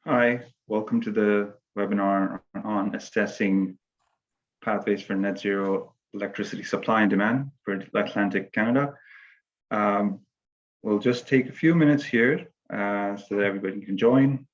Hi, welcome to the webinar on assessing pathways for net zero electricity supply and demand for Atlantic Canada. We'll just take a few minutes here so that everybody can join.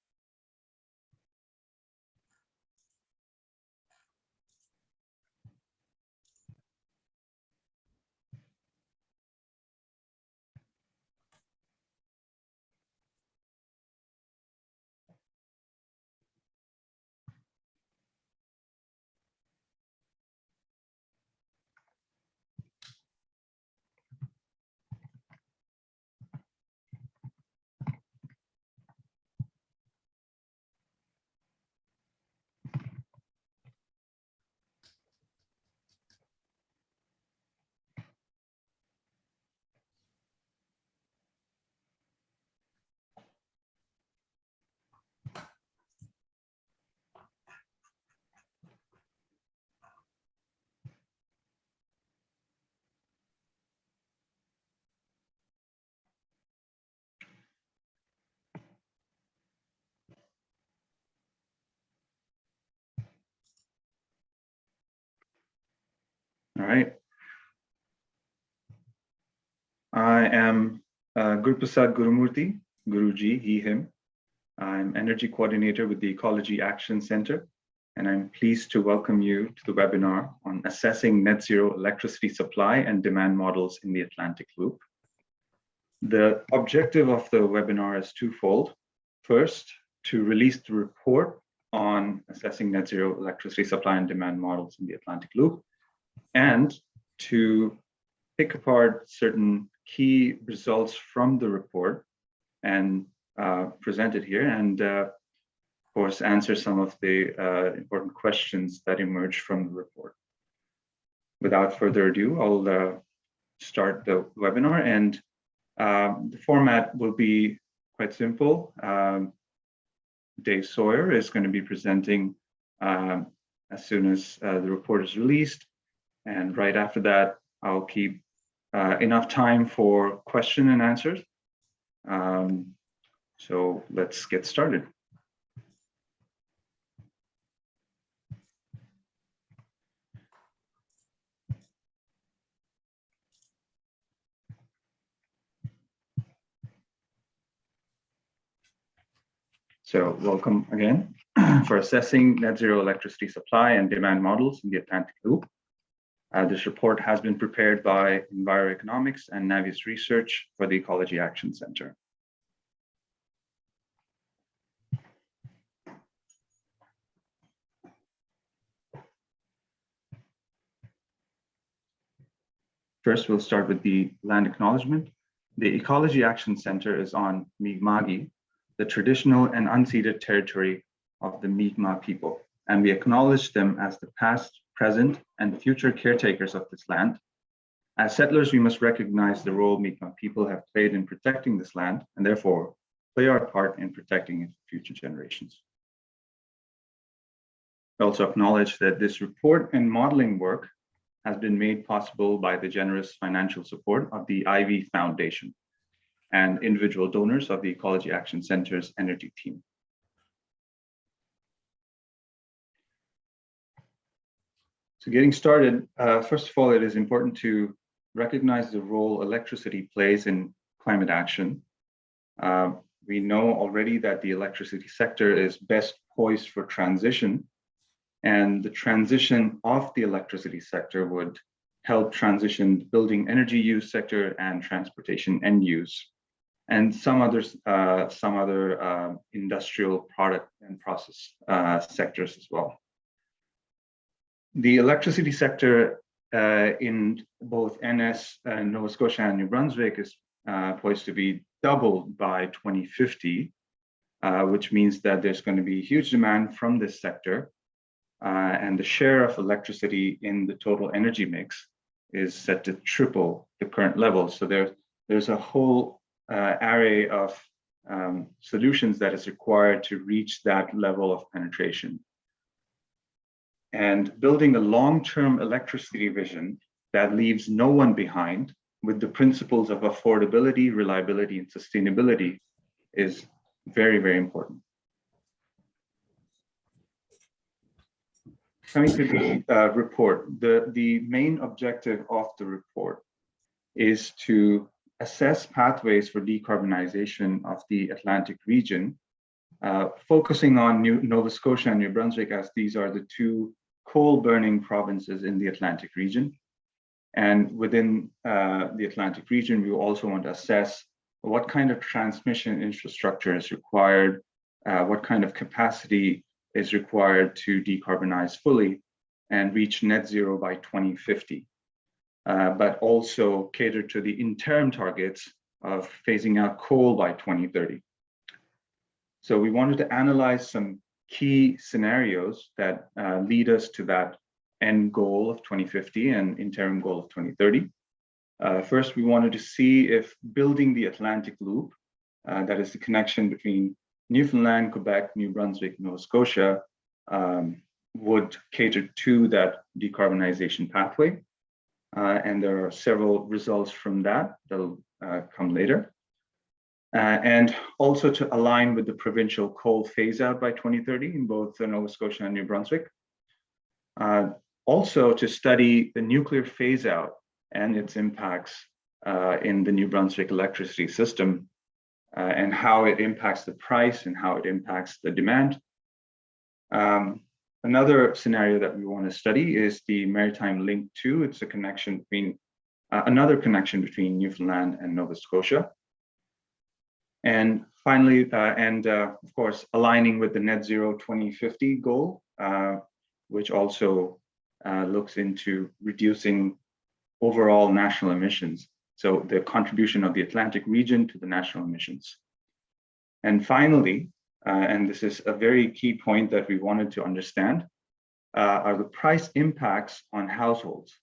All right. I am Gurprasad Gurumurthy, Guruji, he, him. I'm Energy Coordinator with the Ecology Action Center, and I'm pleased to welcome you to the webinar on assessing net zero electricity supply and demand models in the Atlantic Loop. The objective of the webinar is twofold. First, to release the report on assessing net zero electricity supply and demand models in the Atlantic Loop, and to pick apart certain key results from the report and present it here, and of course answer some of the important questions that emerge from the report. Without further ado, I'll start the webinar, and the format will be quite simple. Dave Sawyer is going to be presenting as soon as the report is released, and right after that I'll keep enough time for question and answers. So let's get started. So welcome again for assessing net zero electricity supply and demand models in the Atlantic Loop. This report has been prepared by EnviroEconomics and Navius Research for the Ecology Action Center. First, we'll start with the land acknowledgement. The Ecology Action Center is on Mi'kma'ki, the traditional and unceded territory of the Mi'kmaq people, and we acknowledge them as the past, present, and future caretakers of this land. As settlers, we must recognize the role Mi'kmaq people have played in protecting this land, and therefore play our part in protecting it for future generations. We also acknowledge that this report and modeling work has been made possible by the generous financial support of the Ivy Foundation and individual donors of the Ecology Action Center's energy team. So getting started, first of all, it is important to recognize the role electricity plays in climate action. We know already that the electricity sector is best poised for transition, and the transition of the electricity sector would help transition the building energy use sector and transportation end use, and some other industrial product and process sectors as well. The electricity sector in both NS, Nova Scotia, and New Brunswick is poised to be doubled by 2050, which means that there's going to be huge demand from this sector, and the share of electricity in the total energy mix is set to triple the current level. So there's a whole array of solutions that is required to reach that level of penetration. And building a long-term electricity vision that leaves no one behind with the principles of affordability, reliability, and sustainability is very, very important. Coming to the report, the main objective of the report is to assess pathways for decarbonization of the Atlantic region, focusing on Nova Scotia and New Brunswick, as these are the two coal-burning provinces in the Atlantic region. And within the Atlantic region, we also want to assess what kind of transmission infrastructure is required, what kind of capacity is required to decarbonize fully and reach net zero by 2050, but also cater to the interim targets of phasing out coal by 2030. So we wanted to analyze some key scenarios that lead us to that end goal of 2050 and interim goal of 2030. First, we wanted to see if building the Atlantic Loop, that is the connection between Newfoundland, Quebec, New Brunswick, Nova Scotia, would cater to that decarbonization pathway. And there are several results from that that'll come later. And also to align with the provincial coal phase out by 2030 in both Nova Scotia and New Brunswick. Also to study the nuclear phase out and its impacts in the New Brunswick electricity system, and how it impacts the price and how it impacts the demand. Another scenario that we want to study is the Maritime Link 2. It's a connection between, another connection between Newfoundland and Nova Scotia. And finally, of course, aligning with the net zero 2050 goal, which also looks into reducing overall national emissions. So the contribution of the Atlantic region to the national emissions. And finally, and this is a very key point that we wanted to understand, are the price impacts on households.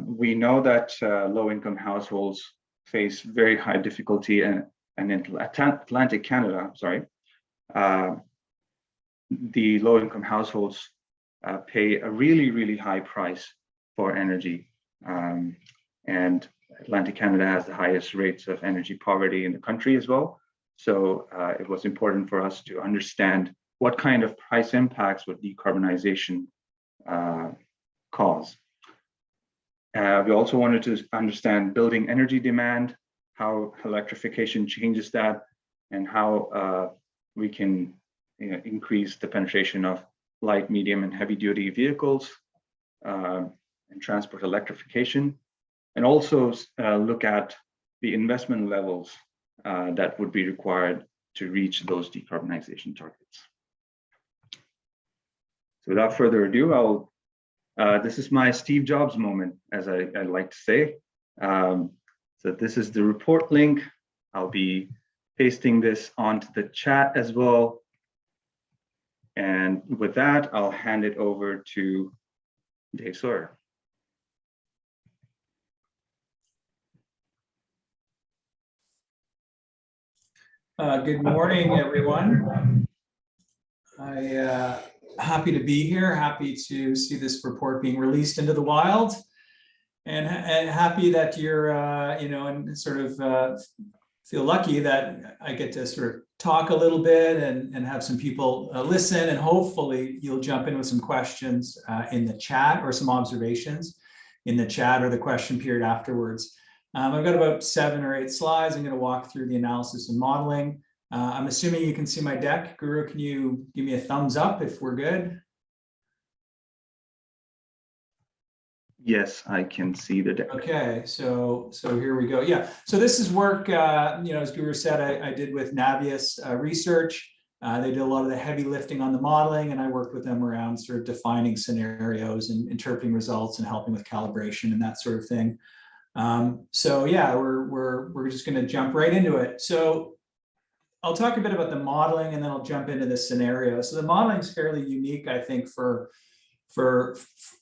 We know that low-income households face very high difficulty, and in Atlantic Canada, the low-income households pay a really, really high price for energy. And Atlantic Canada has the highest rates of energy poverty in the country as well. So it was important for us to understand what kind of price impacts would decarbonization cause. We also wanted to understand building energy demand, how electrification changes that, and how we can increase the penetration of light, medium, and heavy-duty vehicles and transport electrification, and also look at the investment levels that would be required to reach those decarbonization targets. So without further ado, this is my Steve Jobs moment, as I like to say. So this is the report link. I'll be pasting this onto the chat as well. And with that, I'll hand it over to Dave Sawyer. Good morning, everyone. I'm happy to be here, happy to see this report being released into the wild, and happy that you're, and sort of feel lucky that I get to sort of talk a little bit and have some people listen, and hopefully you'll jump in with some questions in the chat or some observations in the chat or the question period afterwards. I've got about 7 or 8 slides. I'm going to walk through the analysis and modeling. I'm assuming you can see my deck. Guru, can you give me a thumbs up if we're good? Yes, I can see the deck. Okay, so here we go. Yeah, so this is work, as Guru said, I did with Navius Research. They did a lot of the heavy lifting on the modeling, and I worked with them around sort of defining scenarios and interpreting results and helping with calibration and that sort of thing. So yeah, we're just going to jump right into it. So I'll talk a bit about the modeling, and then I'll jump into the scenario. So the modeling is fairly unique, I think, for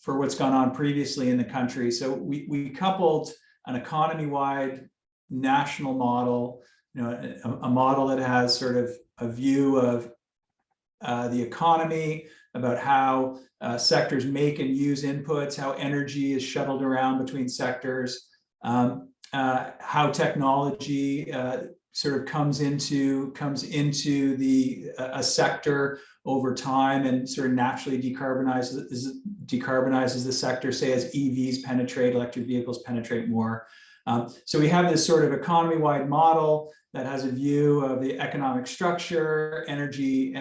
what's gone on previously in the country. So we coupled an economy-wide national model, a model that has sort of a view of the economy, about how sectors make and use inputs, how energy is shuttled around between sectors, how technology sort of comes into a sector over time and sort of naturally decarbonizes the sector, say as EVs penetrate, electric vehicles penetrate more. So we have this sort of economy-wide model that has a view of the economic structure, energy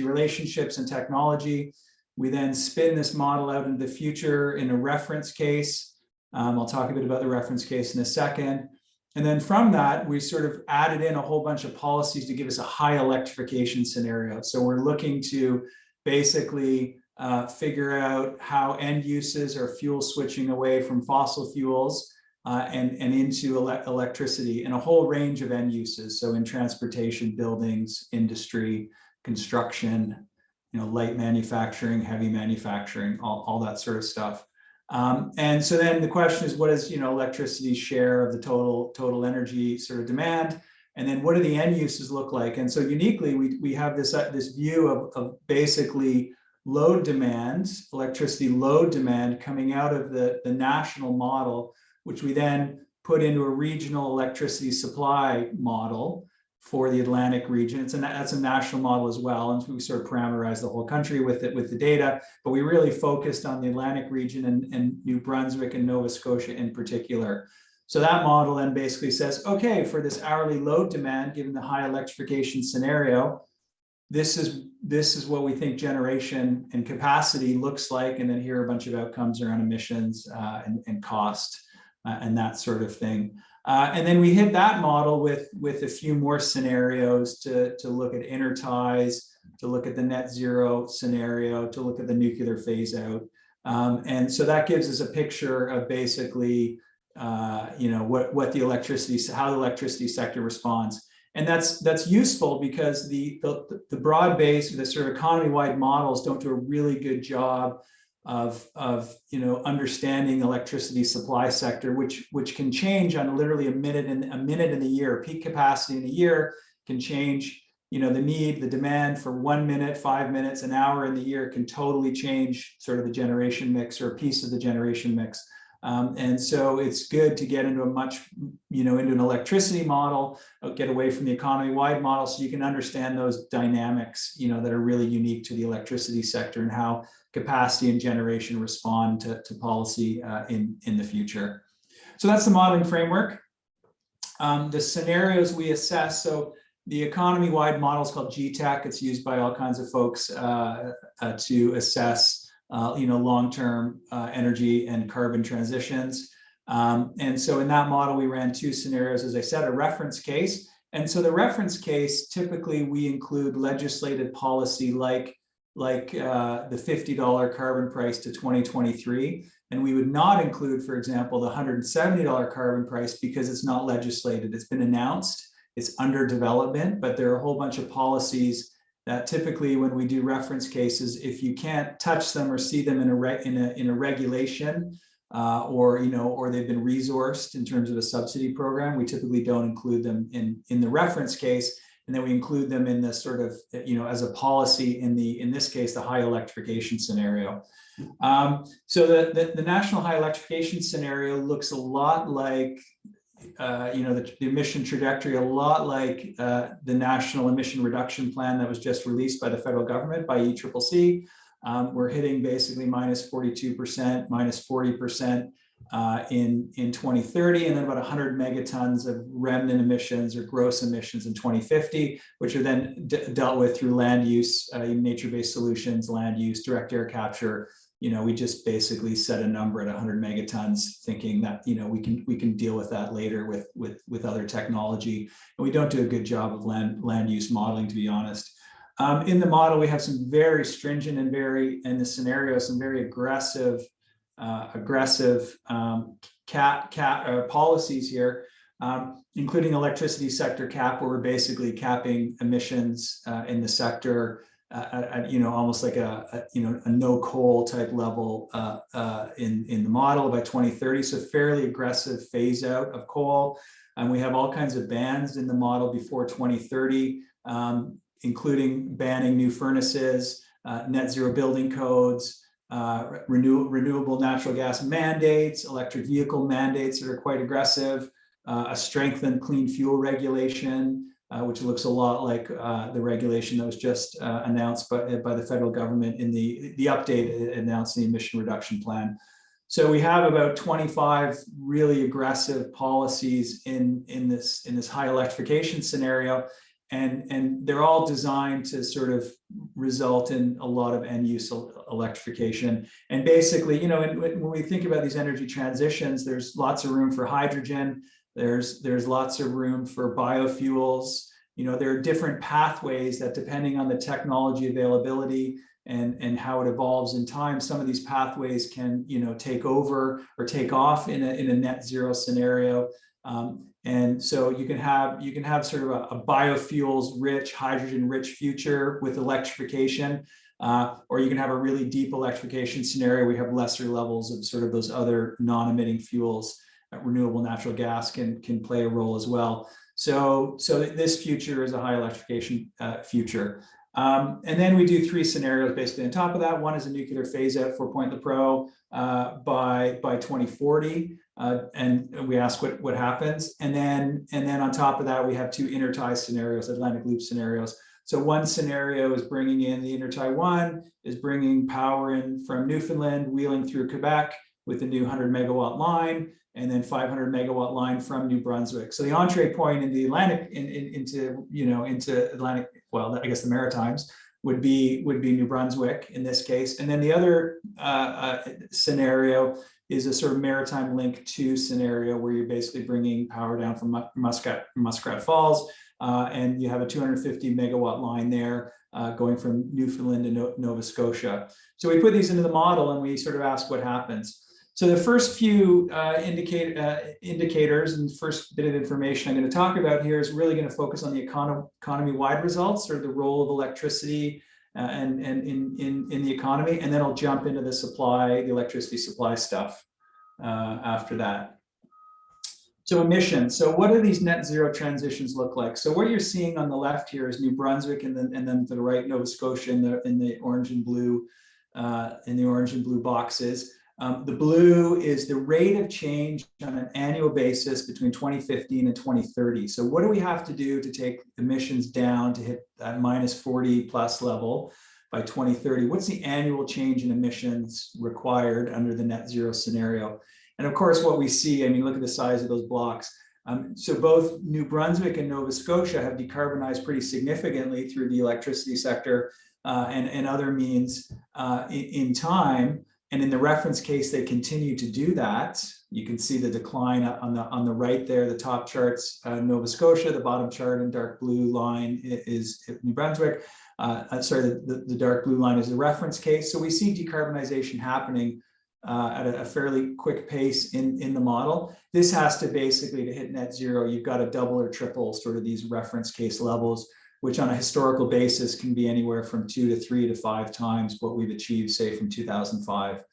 relationships, and technology. We then spin this model out into the future in a reference case. I'll talk a bit about the reference case in a second. And then from that, we sort of added in a whole bunch of policies to give us a high electrification scenario. So we're looking to basically figure out how end uses are fuel switching away from fossil fuels and into electricity and a whole range of end uses. So in transportation, buildings, industry, construction, light manufacturing, heavy manufacturing, all that sort of stuff. And so then the question is, what is electricity's share of the total energy sort of demand? And then what do the end uses look like? And so uniquely, we have this view of basically load demand, electricity load demand coming out of the national model, which we then put into a regional electricity supply model for the Atlantic region. That's a national model as well, and so we sort of parameterized the whole country with the data, but we really focused on the Atlantic region and New Brunswick and Nova Scotia in particular. So that model then basically says, okay, for this hourly load demand, given the high electrification scenario, this is what we think generation and capacity looks like, and then here are a bunch of outcomes around emissions and cost and that sort of thing. And then we hit that model with a few more scenarios to look at interties, to look at the net zero scenario, to look at the nuclear phase out. And so that gives us a picture of basically, what the how the electricity sector responds. And that's useful because the broad base, the sort of economy-wide models don't do a really good job of understanding electricity supply sector, which can change on literally a minute in the year. Peak capacity in a year can change. The demand for 1 minute, 5 minutes, an hour in the year can totally change sort of the generation mix or a piece of the generation mix. And so it's good to get into into an electricity model, get away from the economy-wide model, so you can understand those dynamics, that are really unique to the electricity sector and how capacity and generation respond to policy in the future. So that's the modeling framework. The scenarios we assess, so the economy-wide model is called GTAC. It's used by all kinds of folks to assess long-term energy and carbon transitions. And so in that model, we ran two scenarios, as I said, a reference case. And so the reference case, typically we include legislated policy like the $50 carbon price to 2023. And we would not include, for example, the $170 carbon price because it's not legislated. It's been announced, it's under development, but there are a whole bunch of policies that typically when we do reference cases, if you can't touch them or see them in a regulation or they've been resourced in terms of a subsidy program, we typically don't include them in the reference case. And then we include them in the sort of, as a policy in this case, the high electrification scenario. So the national high electrification scenario looks a lot like, the emission trajectory, a lot like the national emission reduction plan that was just released by the federal government, by ECCC. We're hitting basically minus 42%, minus 40% in 2030, and then about 100 megatons of remnant emissions or gross emissions in 2050, which are then dealt with through land use, nature-based solutions, land use, direct air capture. We just basically set a number at 100 megatons, thinking that we can deal with that later with other technology. And we don't do a good job of land use modeling, to be honest. In the model, we have some very stringent and in the scenario, some very aggressive policies here, including electricity sector cap, where we're basically capping emissions in the sector at almost like a no coal type level in the model by 2030. So fairly aggressive phase out of coal, and we have all kinds of bans in the model before 2030, including banning new furnaces, net zero building codes, renewable natural gas mandates, electric vehicle mandates that are quite aggressive, a strengthened clean fuel regulation, which looks a lot like the regulation that was just announced by the federal government in the update announced in the emission reduction plan. So we have about 25 really aggressive policies in this high electrification scenario, and they're all designed to sort of result in a lot of end use electrification. And basically, you know, when we think about these energy transitions, there's lots of room for hydrogen. There's lots of room for biofuels. You know, there are different pathways that, depending on the technology availability and how it evolves in time, some of these pathways can, you know, take over or take off in a net zero scenario. And so you can have sort of a biofuels rich, hydrogen rich future with electrification, or you can have a really deep electrification scenario. We have lesser levels of sort of those other non-emitting fuels. Renewable natural gas can play a role as well. So this future is a high electrification future. And then we do 3 scenarios basically on top of that. One is a nuclear phase out for Pointe-le-Pro by 2040. And we ask what happens. And then on top of that, we have 2 intertie scenarios, Atlantic Loop scenarios. So one scenario is bringing in the intertie 1 is bringing power in from Newfoundland, wheeling through Quebec with a new 100 megawatt line, and then 500 megawatt line from New Brunswick. So the entree point in the Atlantic, into Atlantic, well, I guess the Maritimes would be New Brunswick in this case. And then the other scenario is a sort of maritime link 2 scenario where you're basically bringing power down from Muskrat Falls, and you have a 250 megawatt line there going from Newfoundland to Nova Scotia. So we put these into the model and we sort of ask what happens. So the first few indicators and first bit of information I'm going to talk about here is really going to focus on the economy-wide results, or the role of electricity and in the economy, and then I'll jump into the electricity supply stuff after that. So emissions. So what do these net zero transitions look like? So what you're seeing on the left here is New Brunswick, and then to the right, Nova Scotia in the orange and blue boxes. The blue is the rate of change on an annual basis between 2015 and 2030. So what do we have to do to take emissions down to hit that -40 plus level by 2030? What's the annual change in emissions required under the net zero scenario? And of course, what we see, I mean, look at the size of those blocks. So both New Brunswick and Nova Scotia have decarbonized pretty significantly through the electricity sector and other means in time. And in the reference case, they continue to do that. You can see the decline on the right there. The top chart's Nova Scotia. The bottom chart in dark blue line is New Brunswick. The dark blue line is the reference case. So we see decarbonization happening at a fairly quick pace in the model. This has to basically, to hit net zero, you've got to double or triple sort of these reference case levels, which on a historical basis can be anywhere from 2 to 3 to 5 times what we've achieved, say, from 2005.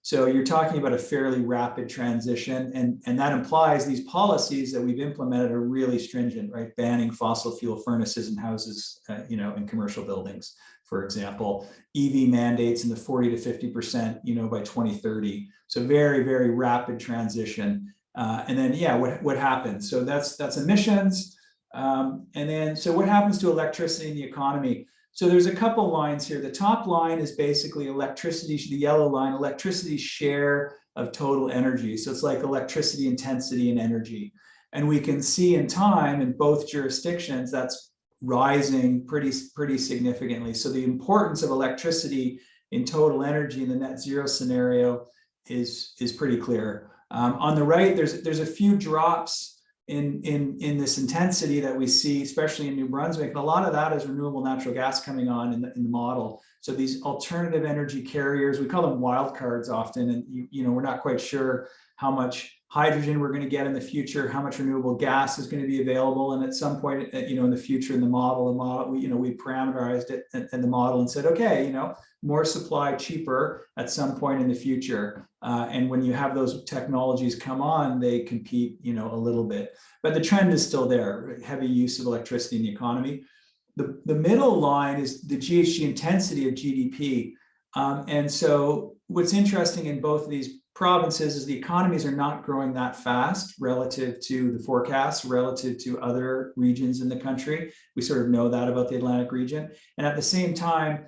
So you're talking about a fairly rapid transition, and that implies these policies that we've implemented are really stringent, right? Banning fossil fuel furnaces in houses, in commercial buildings, for example. EV mandates in the 40 to 50%, by 2030. So very, very rapid transition. And then, yeah, what happens? So that's emissions. And then, so what happens to electricity in the economy? So there's a couple lines here. The top line is basically electricity, the yellow line, electricity share of total energy. So it's like electricity intensity and energy. And we can see in time in both jurisdictions, that's rising pretty significantly. So the importance of electricity in total energy in the net zero scenario is pretty clear. On the right, there's a few drops in this intensity that we see, especially in New Brunswick. And a lot of that is renewable natural gas coming on in the model. So these alternative energy carriers, we call them wildcards often, and we're not quite sure how much hydrogen we're going to get in the future, how much renewable gas is going to be available. And at some point, in the future in the model, we parameterized it in the model and said, okay, more supply cheaper at some point in the future. And when you have those technologies come on, they compete, a little bit. But the trend is still there, heavy use of electricity in the economy. The middle line is the GHG intensity of GDP. And so what's interesting in both of these provinces is the economies are not growing that fast relative to the forecasts, relative to other regions in the country. We sort of know that about the Atlantic region. And at the same time,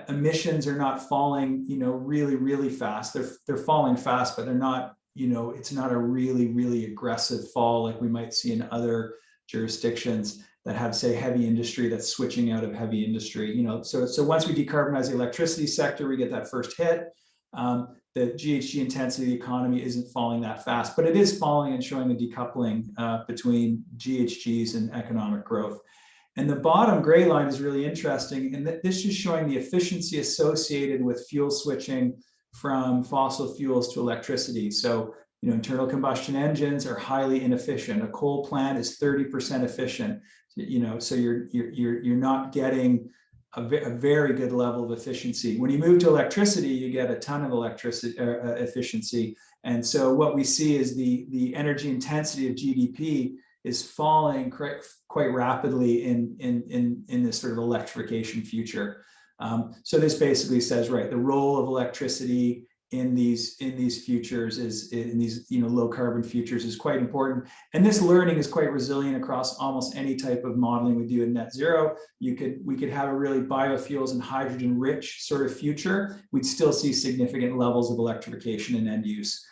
emissions are not falling, really, really fast. They're falling fast, but they're not, it's not a really, really aggressive fall like we might see in other jurisdictions that have, say, heavy industry that's switching out of heavy industry. So once we decarbonize the electricity sector, we get that first hit. The GHG intensity of the economy isn't falling that fast, but it is falling and showing a decoupling between GHGs and economic growth. And the bottom gray line is really interesting, and this is showing the efficiency associated with fuel switching from fossil fuels to electricity. So, internal combustion engines are highly inefficient. A coal plant is 30% efficient. So you're not getting a very good level of efficiency. When you move to electricity, you get a ton of electricity efficiency. And so what we see is the energy intensity of GDP is falling quite rapidly in this sort of electrification future. So this basically says, right, the role of electricity in these futures is in these low carbon futures is quite important, and this learning is quite resilient across almost any type of modeling we do in net zero. We could have a really biofuels and hydrogen rich sort of future. We'd still see significant levels of electrification and end use,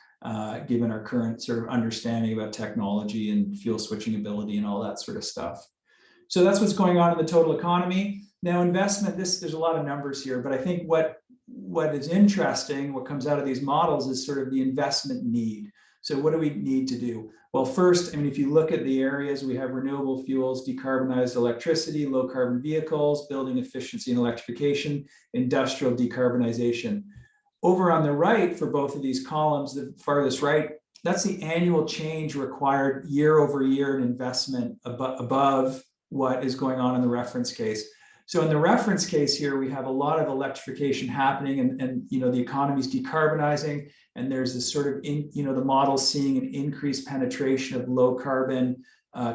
given our current sort of understanding about technology and fuel switching ability and all that sort of stuff. So that's what's going on in the total economy. Now, investment, there's a lot of numbers here, but I think what is interesting, what comes out of these models is sort of the investment need. So what do we need to do? Well, first, if you look at the areas, we have renewable fuels, decarbonized electricity, low carbon vehicles, building efficiency and electrification, industrial decarbonization. Over on the right for both of these columns, the farthest right, that's the annual change required year over year in investment above what is going on in the reference case. So in the reference case here, we have a lot of electrification happening, and the economy is decarbonizing, and there's this sort of the model seeing an increased penetration of low carbon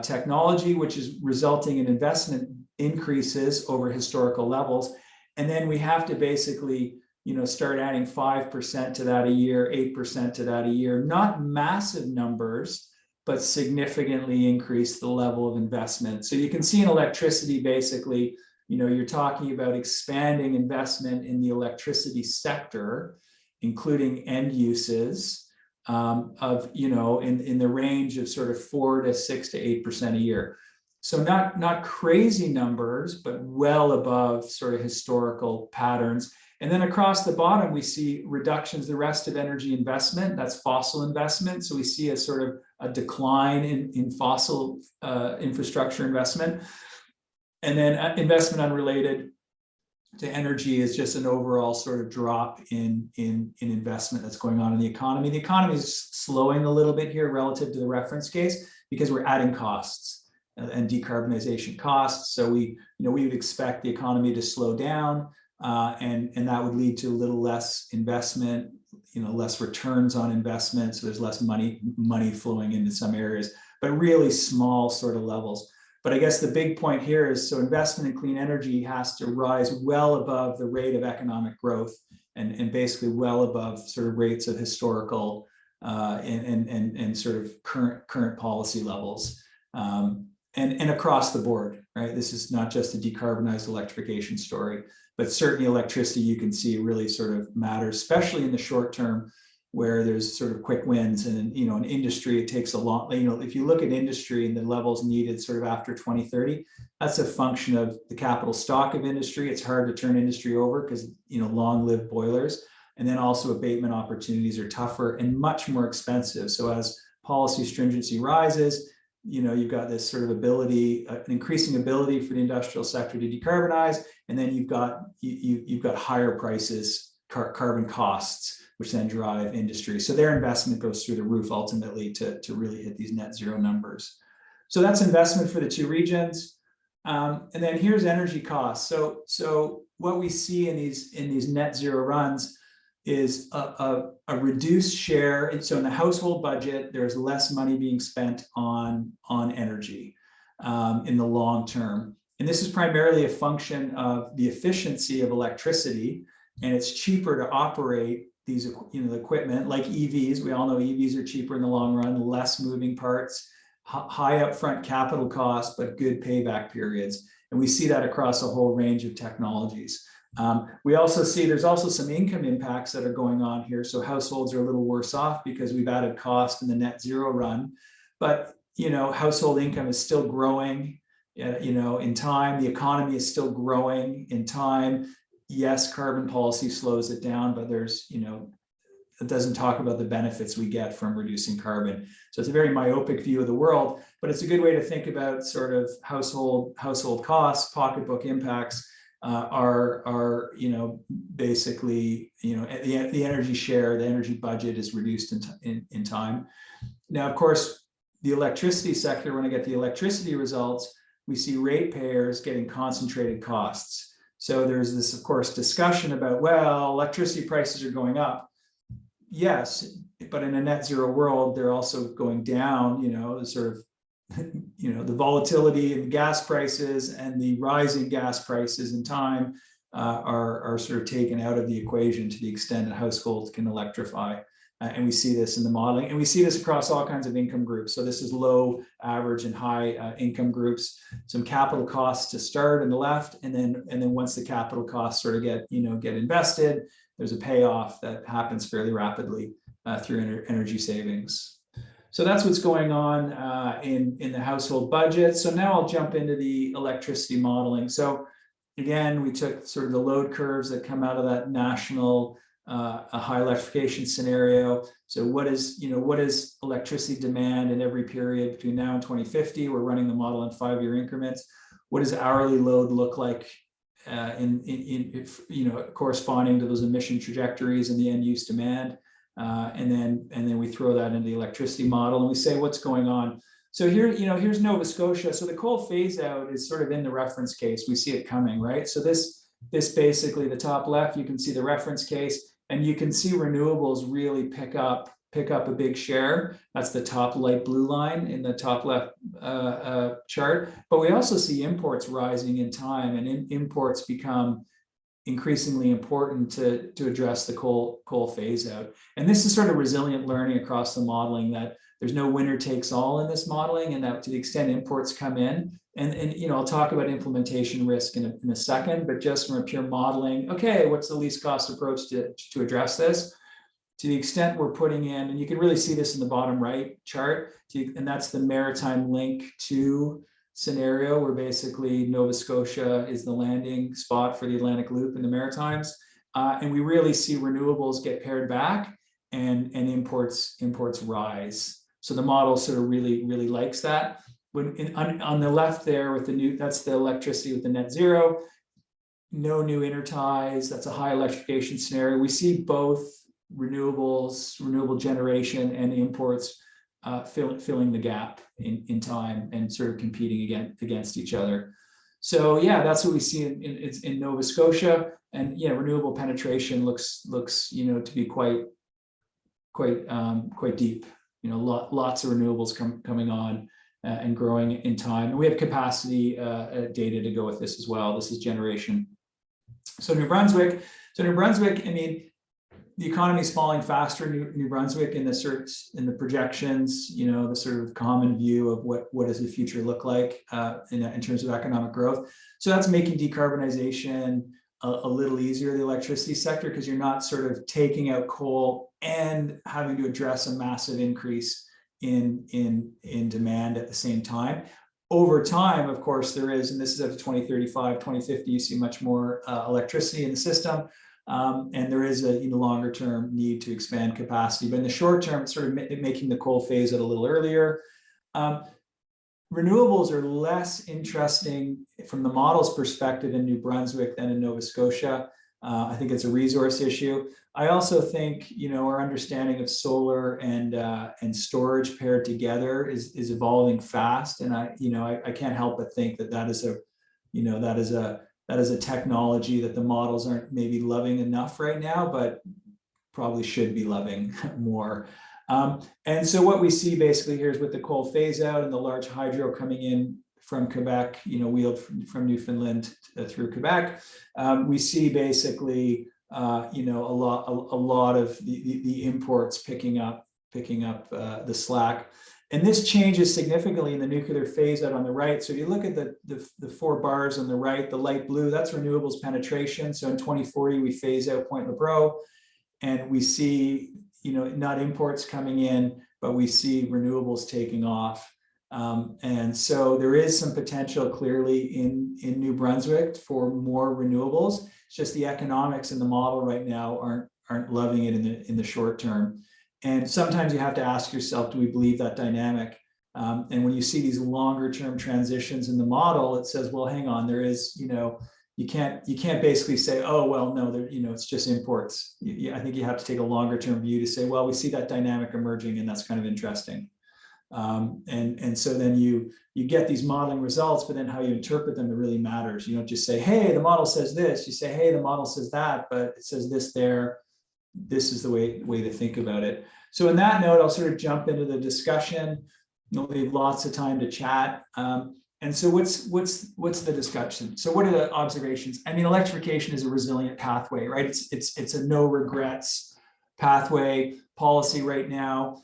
technology, which is resulting in investment increases over historical levels. And then we have to basically start adding 5% to that a year, 8% to that a year, not massive numbers, but significantly increase the level of investment. So you can see in electricity, basically, you're talking about expanding investment in the electricity sector, including end uses of, in the range of sort of 4 to 6 to 8% a year. So not crazy numbers, but well above sort of historical patterns. And then across the bottom, we see reductions, the rest of energy investment, that's fossil investment. So we see a sort of a decline in fossil infrastructure investment. And then investment unrelated to energy is just an overall sort of drop in investment that's going on in the economy. The economy is slowing a little bit here relative to the reference case because we're adding costs and decarbonization costs. So we would expect the economy to slow down, and that would lead to a little less investment, less returns on investment. So there's less money flowing into some areas, but really small sort of levels. But I guess the big point here is, so investment in clean energy has to rise well above the rate of economic growth and basically well above sort of rates of historical and sort of current policy levels. And across the board, right? This is not just a decarbonized electrification story, but certainly electricity, you can see, really sort of matters, especially in the short term, where there's sort of quick wins. And in industry, it takes a long, if you look at industry and the levels needed sort of after 2030, that's a function of the capital stock of industry. It's hard to turn industry over because long-lived boilers, and then also abatement opportunities are tougher and much more expensive. So as policy stringency rises, you've got this sort of ability, an increasing ability for the industrial sector to decarbonize, and then you've got higher prices, carbon costs, which then drive industry. So their investment goes through the roof ultimately to really hit these net zero numbers. So that's investment for the two regions. And then here's energy costs. So what we see in these net zero runs is a reduced share. And so in the household budget, there's less money being spent on energy in the long term. And this is primarily a function of the efficiency of electricity. and it's cheaper to operate these, the equipment like EVs. We all know EVs are cheaper in the long run, less moving parts, high upfront capital costs, but good payback periods. And we see that across a whole range of technologies. We also see there's also some income impacts that are going on here. So households are a little worse off because we've added cost in the net zero run, but household income is still growing, in time. The economy is still growing in time. Yes, carbon policy slows it down, but there's, it doesn't talk about the benefits we get from reducing carbon. So it's a very myopic view of the world, but it's a good way to think about sort of household costs, pocketbook impacts. Are basically the energy share, the energy budget is reduced in time. Now, of course, the electricity sector, when I get the electricity results, we see ratepayers getting concentrated costs. So there's this, of course, discussion about, well, electricity prices are going up. Yes, but in a net zero world, they're also going down, sort of the volatility of gas prices and the rising gas prices in time are sort of taken out of the equation to the extent that households can electrify. And we see this in the modeling, and we see this across all kinds of income groups. So this is low, average, and high income groups. Some capital costs to start on the left, and then once the capital costs sort of get invested, there's a payoff that happens fairly rapidly through energy savings. So that's what's going on in the household budget. So now I'll jump into the electricity modeling. So again, we took sort of the load curves that come out of that national a high electrification scenario. So what is electricity demand in every period between now and 2050? We're running the model in 5-year increments. What does hourly load look like corresponding to those emission trajectories and the end use demand? And then we throw that into the electricity model and we say what's going on. So here, here's Nova Scotia. So the coal phase out is sort of in the reference case. We see it coming, right? So this basically, the top left, you can see the reference case, and you can see renewables really pick up a big share. That's the top light blue line in the top left chart. But we also see imports rising in time, and imports become increasingly important to address the coal phase out. And this is sort of resilient learning across the modeling, that there's no winner takes all in this modeling, and that to the extent imports come in, and I'll talk about implementation risk in a second, but just from a pure modeling, okay, what's the least cost approach to address this? To the extent we're putting in, and you can really see this in the bottom right chart, and that's the maritime link to scenario, where basically Nova Scotia is the landing spot for the Atlantic Loop in the Maritimes. And we really see renewables get pared back and imports rise. So the model sort of really likes that. On the left there with that's the electricity with the net zero, no new interties, that's a high electrification scenario. We see both renewables, renewable generation, and imports filling the gap in time and sort of competing against each other. So yeah, that's what we see in Nova Scotia, and yeah, renewable penetration looks to be quite deep. Lots of renewables coming on and growing in time. And we have capacity data to go with this as well. This is generation. So New Brunswick, I mean, the economy is falling faster in New Brunswick in the projections, the sort of common view of what does the future look like in terms of economic growth. So that's making decarbonization a little easier, the electricity sector, because you're not sort of taking out coal and having to address a massive increase in demand at the same time. Over time, of course, there is, and this is up to 2035, 2050, you see much more electricity in the system. And there is a longer term need to expand capacity. But in the short term, it's sort of making the coal phase out a little earlier. Renewables are less interesting from the model's perspective in New Brunswick than in Nova Scotia. I think it's a resource issue. I also think our understanding of solar and storage paired together is evolving fast, and I can't help but think that is a technology that the models aren't maybe loving enough right now, but probably should be loving more. And so what we see basically here is with the coal phase out and the large hydro coming in from Quebec, wheeled from Newfoundland through Quebec, we see basically a lot of the imports picking up the slack. And this changes significantly in the nuclear phase out on the right. So if you look at the 4 bars on the right, the light blue, that's renewables penetration. So in 2040, we phase out Point Lepreau, and we see, not imports coming in, but we see renewables taking off. And so there is some potential clearly in New Brunswick for more renewables. It's just the economics in the model right now aren't loving it in the short term. And sometimes you have to ask yourself, do we believe that dynamic? And when you see these longer term transitions in the model, it says, well, hang on, there is, you can't basically say, oh, well, no, it's just imports. I think you have to take a longer term view to say, well, we see that dynamic emerging, and that's kind of interesting. And so then you get these modeling results, but then how you interpret them, it really matters. You don't just say, hey, the model says this. You say, hey, the model says that, but it says this there. This is the way to think about it. So on that note, I'll sort of jump into the discussion. We'll leave lots of time to chat. And so what's the discussion? So what are the observations? I mean, electrification is a resilient pathway, right? It's a no regrets pathway. Policy right now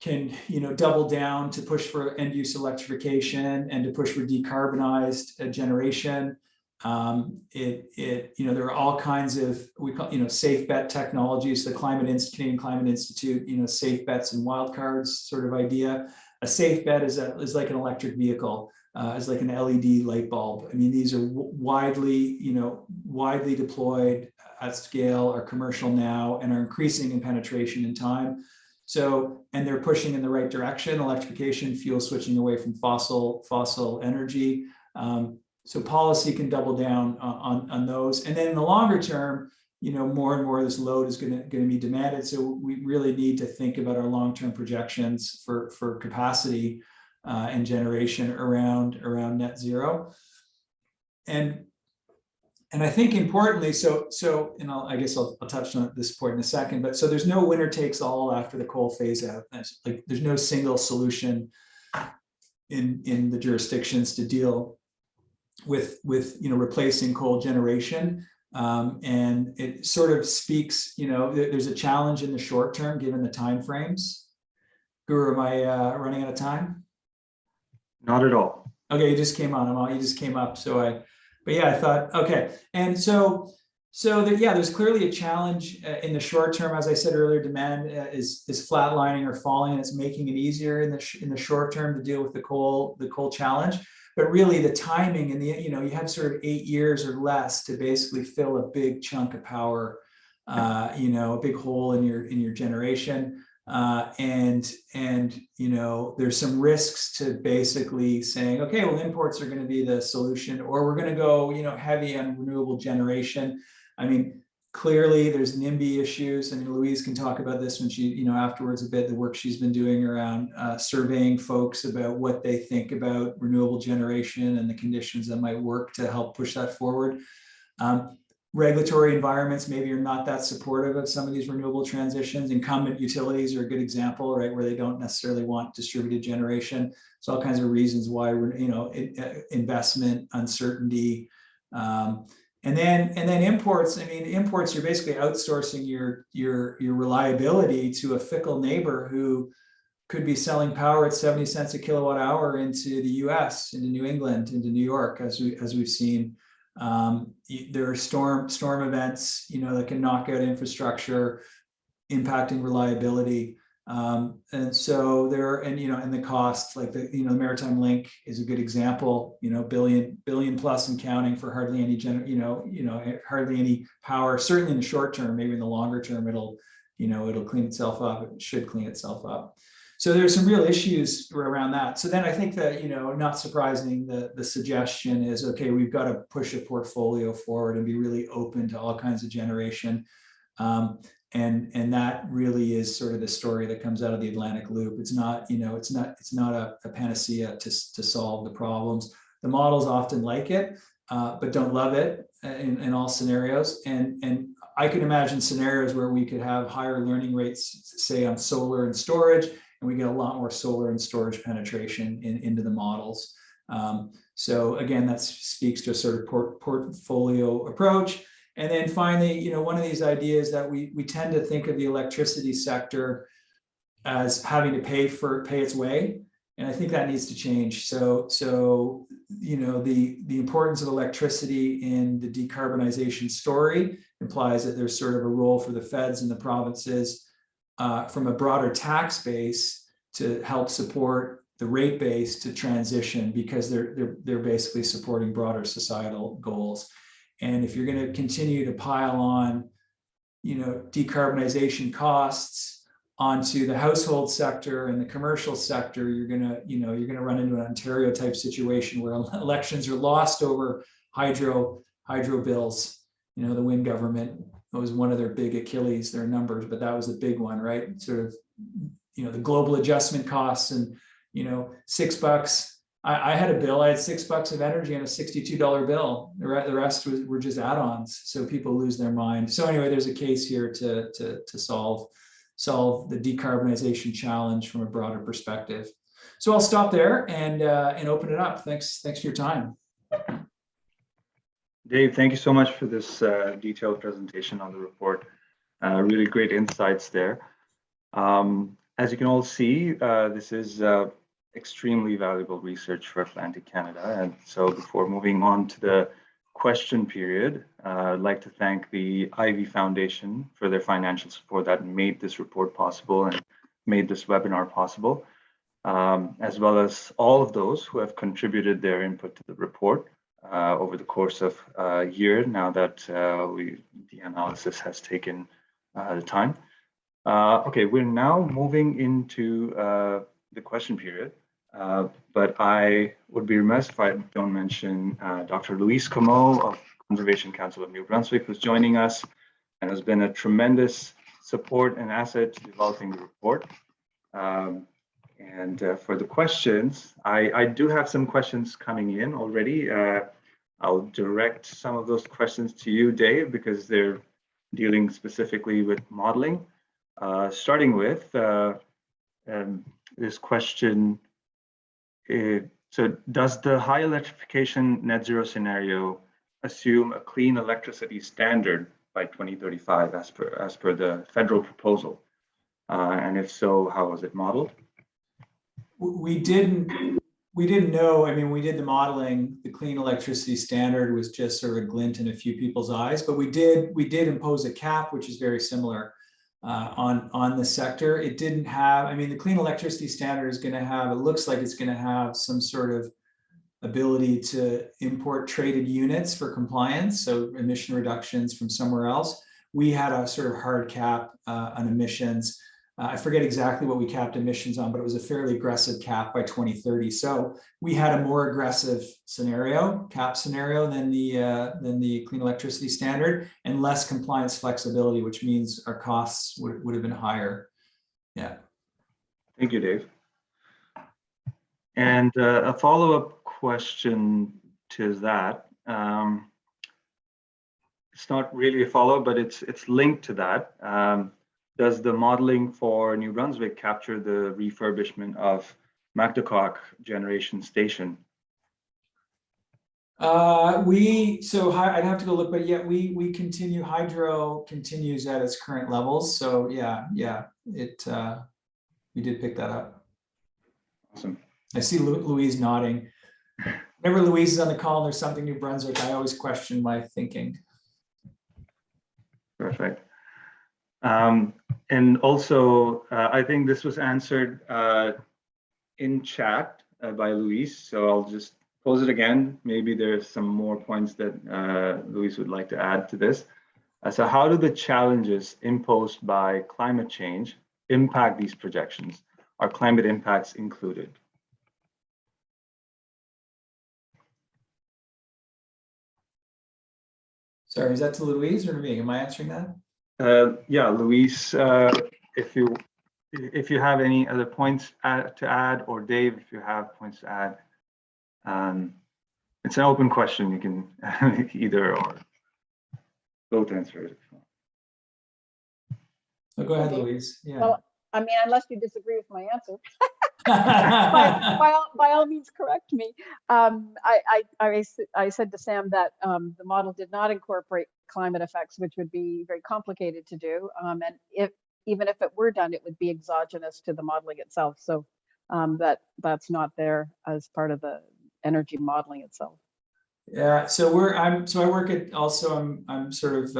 can double down to push for end use electrification and to push for decarbonized generation. There are all kinds of, we call, safe bet technologies, the Canadian Climate Institute, safe bets and wildcards sort of idea. A safe bet is like an electric vehicle, is like an LED light bulb. I mean, these are widely deployed at scale, are commercial now, and are increasing in penetration in time. So, and they're pushing in the right direction, electrification, fuel switching away from fossil energy. So policy can double down on those. And then in the longer term, more and more of this load is going to be demanded. So we really need to think about our long-term projections for capacity and generation around net zero. And I think importantly, and I guess I'll touch on this point in a second, but so there's no winner takes all after the coal phase out. There's no single solution in the jurisdictions to deal with replacing coal generation. And it sort of speaks, there's a challenge in the short term given the timeframes. Guru, am I running out of time? Not at all. Okay, you just came on. You just came up, but yeah, I thought, okay. And so there's clearly a challenge in the short term. As I said earlier, demand is flatlining or falling, and it's making it easier in the short term to deal with the coal challenge. But really the timing and you have sort of 8 years or less to basically fill a big chunk of power, a big hole in your generation. And there's some risks to basically saying, okay, well, imports are going to be the solution, or we're going to go, heavy on renewable generation. I mean, clearly there's NIMBY issues. I mean, Louise can talk about this when she, afterwards a bit, the work she's been doing around surveying folks about what they think about renewable generation and the conditions that might work to help push that forward. Regulatory environments maybe are not that supportive of some of these renewable transitions. Incumbent utilities are a good example, right, where they don't necessarily want distributed generation. So all kinds of reasons why, investment uncertainty. And then imports. I mean, imports, you're basically outsourcing your reliability to a fickle neighbor who could be selling power at 70 cents a kilowatt hour into the US, into New England, into New York, as we've seen. There are storm events, that can knock out infrastructure, impacting reliability. And so and the cost, like the Maritime Link is a good example, billion plus and counting for hardly any hardly any power, certainly in the short term. Maybe in the longer term, it'll clean itself up. It should clean itself up. So there's some real issues around that. So then I think that, not surprising, the suggestion is, okay, we've got to push a portfolio forward and be really open to all kinds of generation. And that really is sort of the story that comes out of the Atlantic Loop. It's not, it's not a panacea to solve the problems. The models often like it, but don't love it in all scenarios. And I can imagine scenarios where we could have higher learning rates, say on solar and storage, and we get a lot more solar and storage penetration into the models. So again, that speaks to a sort of portfolio approach. And then finally, one of these ideas that we tend to think of the electricity sector as having to pay its way. And I think that needs to change. So the importance of electricity in the decarbonization story implies that there's sort of a role for the feds and the provinces from a broader tax base to help support the rate base to transition, because they're basically supporting broader societal goals. And if you're going to continue to pile on, decarbonization costs onto the household sector and the commercial sector, you're gonna run into an Ontario type situation where elections are lost over hydro bills. The Wynne government, it was one of their big Achilles, their numbers, but that was a big one, right? Sort of, the global adjustment costs and, $6. I had a bill, I had $6 of energy on a $62 bill. The rest were just add-ons. So people lose their mind. So anyway, there's a case here to solve the decarbonization challenge from a broader perspective. So I'll stop there and open it up. Thanks for your time. Dave, thank you so much for this detailed presentation on the report. Really great insights there. As you can all see, this is extremely valuable research for Atlantic Canada. And so before moving on to the question period, I'd like to thank the Ivy Foundation for their financial support that made this report possible and made this webinar possible, as well as all of those who have contributed their input to the report over the course of a year now that the analysis has taken the time. Okay, we're now moving into the question period. But I would be remiss if I don't mention Dr. Louise Comeau of Conservation Council of New Brunswick, who's joining us and has been a tremendous support and asset to developing the report. And for the questions, I do have some questions coming in already. I'll direct some of those questions to you, Dave, because they're dealing specifically with modeling. Starting with this question. So does the high electrification net zero scenario assume a clean electricity standard by 2035 as per the federal proposal? And if so, how was it modeled? We didn't know. I mean, we did the modeling. The clean electricity standard was just sort of a glint in a few people's eyes, but we did impose a cap, which is very similar on the sector. It didn't have, I mean, the clean electricity standard is going to have, it looks like it's going to have some sort of ability to import traded units for compliance, so emission reductions from somewhere else. We had a sort of hard cap on emissions. I forget exactly what we capped emissions on, but it was a fairly aggressive cap by 2030. So we had a more aggressive cap scenario than the clean electricity standard, and less compliance flexibility, which means our costs would have been higher. Yeah. Thank you, Dave. And a follow-up question to that. It's not really a follow-up, but it's linked to that. Does the modeling for New Brunswick capture the refurbishment of Macroeconomic generation station? I'd have to go look, but yeah, we continue. Hydro continues at its current levels. So yeah, we did pick that up. Awesome. I see Louise nodding. Whenever Louise is on the call and there's something New Brunswick, I always question my thinking. Perfect. And also, I think this was answered in chat by Louise, so I'll just pose it again. Maybe there's some more points that Louise would like to add to this. So how do the challenges imposed by climate change impact these projections? Are climate impacts included? Sorry, is that to Louise or to me? Am I answering that? Yeah, Louise, if you have any other points to add, or Dave, if you have points to add, it's an open question. You can either or both answer it. So go ahead, Louise. Yeah. Well, I mean, unless you disagree with my answer. by all means, correct me. I said to Sam that the model did not incorporate climate effects, which would be very complicated to do. And even if it were done, it would be exogenous to the modeling itself. So that's not there as part of the energy modeling itself. Yeah, so I work at I'm sort of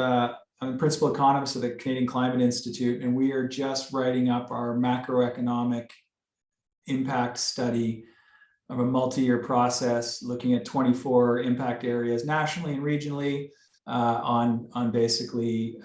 I'm a principal economist at the Canadian Climate Institute, and we are just writing up our macroeconomic impact study of a multi-year process looking at 24 impact areas nationally and regionally on basically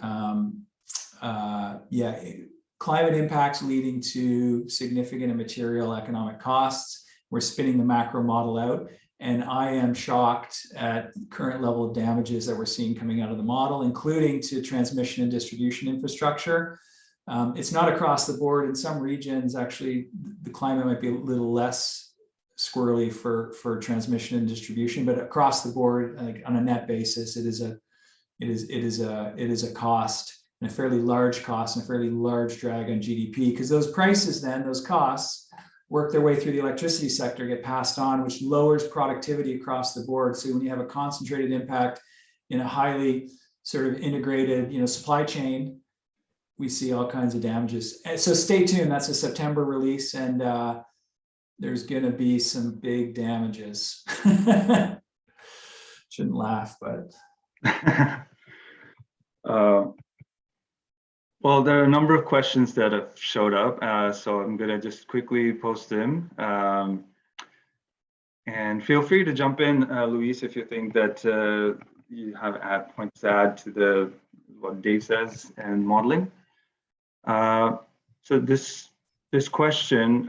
climate impacts leading to significant and material economic costs. We're spinning the macro model out, and I am shocked at the current level of damages that we're seeing coming out of the model, including to transmission and distribution infrastructure. It's not across the board. In some regions, actually, the climate might be a little less squirrely for transmission and distribution, but across the board, like on a net basis, it is a cost, and a fairly large cost, and a fairly large drag on GDP, because those prices then, those costs, work their way through the electricity sector, get passed on, which lowers productivity across the board. So when you have a concentrated impact in a highly sort of integrated, supply chain, we see all kinds of damages. And so stay tuned. That's a September release, and there's going to be some big damages. Shouldn't laugh, but. Well, there are a number of questions that have showed up, so I'm going to just quickly post them. And feel free to jump in, Luis, if you think that you have points to add to what Dave says and modeling. So this question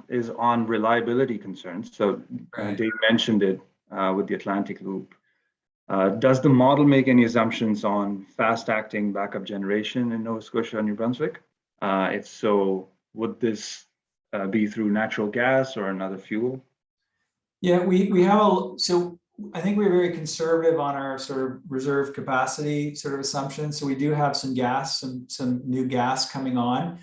is on reliability concerns. So Dave mentioned it with the Atlantic Loop. Does the model make any assumptions on fast-acting backup generation in Nova Scotia and New Brunswick? If so, would this be through natural gas or another fuel? Yeah, so I think we're very conservative on our sort of reserve capacity sort of assumptions. So we do have some gas, some new gas coming on.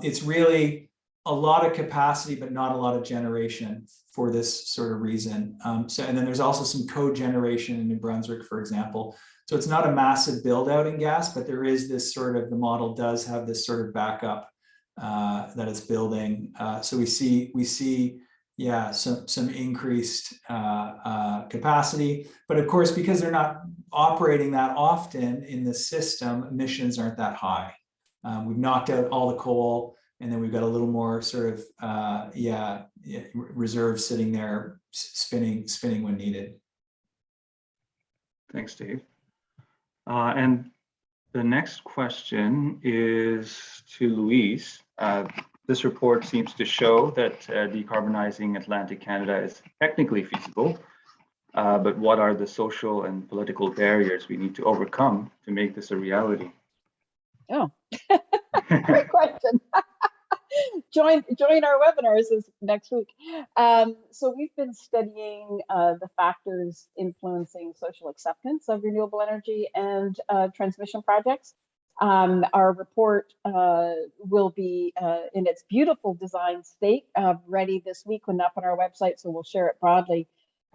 It's really a lot of capacity, but not a lot of generation for this sort of reason. And then there's also some co-generation in New Brunswick, for example. So it's not a massive build out in gas, but there is this sort of, the model does have this sort of backup that it's building. So we see, yeah, some increased capacity, but of course, because they're not operating that often in the system, emissions aren't that high. We've knocked out all the coal, and then we've got a little more sort of, reserve sitting there, spinning when needed. Thanks, Dave. And the next question is to Luis. This report seems to show that decarbonizing Atlantic Canada is technically feasible, but what are the social and political barriers we need to overcome to make this a reality? Oh, great question. Join our webinars next week. So we've been studying the factors influencing social acceptance of renewable energy and transmission projects. Our report will be in its beautiful design state, ready this week and up on our website, so we'll share it broadly.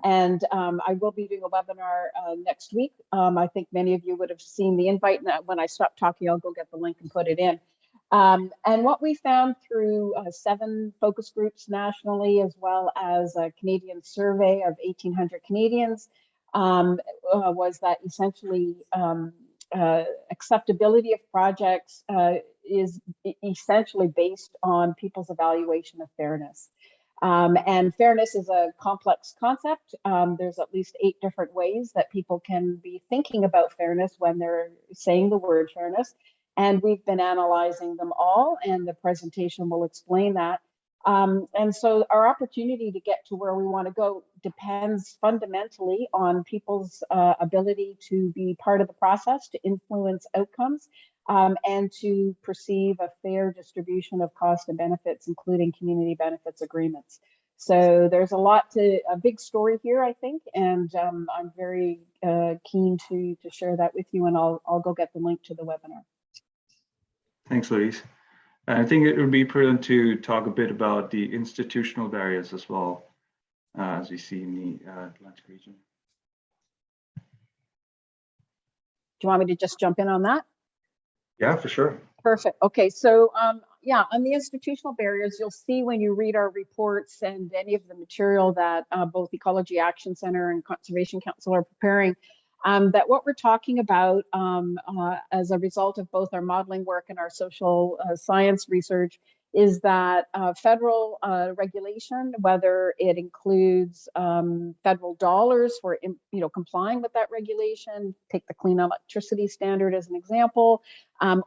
And I will be doing a webinar next week. I think many of you would have seen the invite, and when I stop talking, I'll go get the link and put it in. And what we found through 7 focus groups nationally, as well as a Canadian survey of 1,800 Canadians, was that essentially acceptability of projects is essentially based on people's evaluation of fairness. And fairness is a complex concept. There's at least 8 different ways that people can be thinking about fairness when they're saying the word fairness. And we've been analyzing them all, and the presentation will explain that. And so our opportunity to get to where we want to go depends fundamentally on people's ability to be part of the process, to influence outcomes, and to perceive a fair distribution of cost and benefits, including community benefits agreements. So there's a big story here, I think, and I'm very keen to share that with you, and I'll go get the link to the webinar. Thanks, Luis. I think it would be prudent to talk a bit about the institutional barriers as well, as we see in the Atlantic region. Do you want me to just jump in on that? Yeah, for sure. Perfect. Okay, so yeah, on the institutional barriers, you'll see when you read our reports and any of the material that both Ecology Action Center and Conservation Council are preparing, that what we're talking about as a result of both our modeling work and our social science research is that federal regulation, whether it includes federal dollars for complying with that regulation, take the clean electricity standard as an example,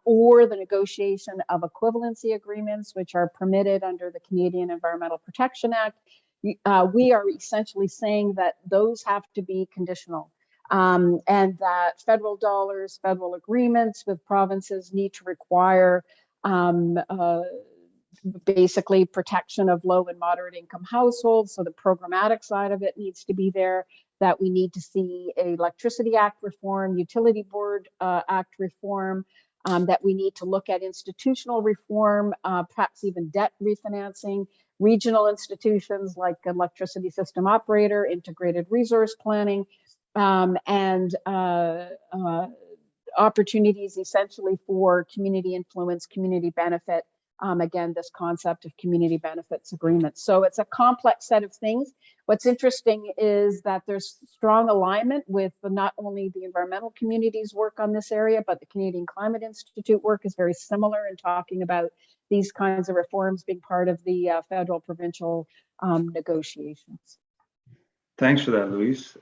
or the negotiation of equivalency agreements, which are permitted under the Canadian Environmental Protection Act, we are essentially saying that those have to be conditional. And that federal dollars, federal agreements with provinces need to require basically protection of low and moderate income households. So the programmatic side of it needs to be there, that we need to see a Electricity Act reform, Utility Board Act reform, that we need to look at institutional reform, perhaps even debt refinancing, regional institutions like electricity system operator, integrated resource planning, and opportunities essentially for community influence, community benefit. Again, this concept of community benefits agreements. So it's a complex set of things. What's interesting is that there's strong alignment with not only the environmental community's work on this area, but the Canadian Climate Institute work is very similar in talking about these kinds of reforms being part of the federal provincial negotiations. Thanks for that, Louise.